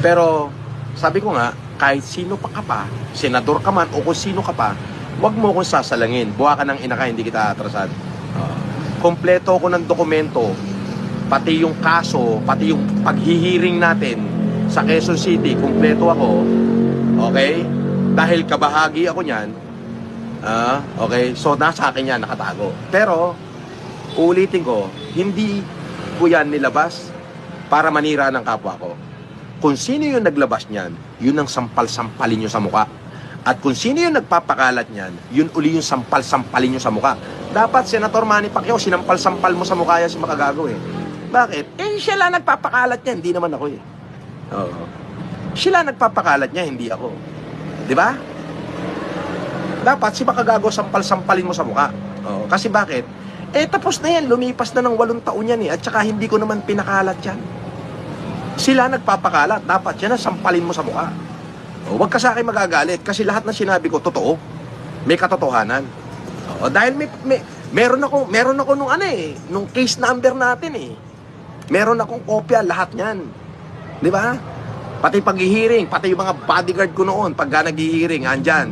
Pero, sabi ko nga, kahit sino pa ka pa, senador ka man o kung sino ka pa, huwag mo akong sasalangin. Buha ka ng ina ka, hindi kita atrasan. Kompleto ako ng dokumento, pati yung kaso, pati yung paghihiring natin sa Quezon City, kompleto ako. Okay? Dahil kabahagi ako niyan. Okay? So, nasa akin yan, nakatago. Pero, ulitin ko, hindi ko yan nilabas para manira ng kapwa ko. Kung sino yung naglabas niyan, yun ang sampal-sampalin nyo sa muka. At kung sino yung nagpapakalat niyan, yun uli yung sampal-sampalin nyo sa muka. Dapat, Senator Manny Pacquiao, sinampal-sampal mo sa mukha yan si Makagago eh. Bakit? Eh, siya lang nagpapakalat niya, hindi naman ako eh. Oo. Siya lang nagpapakalat niya, hindi ako. Di ba? Dapat si Makagago sampal-sampalin mo sa mukha. Oo. Kasi bakit? Eh, tapos na yan. Lumipas na ng 8 taon yan eh. At saka hindi ko naman pinakalat yan. Sila nagpapakalat. Dapat yan, sampalin mo sa mukha. O, huwag ka sa akin magagalit. Kasi lahat na sinabi ko, totoo. May katotohanan. O, dahil meron ako nung nung case number natin eh. Meron akong kopya, lahat yan. Di ba? Pati pag-hearing, pati yung mga bodyguard ko noon, pagka nag-hearing, andyan.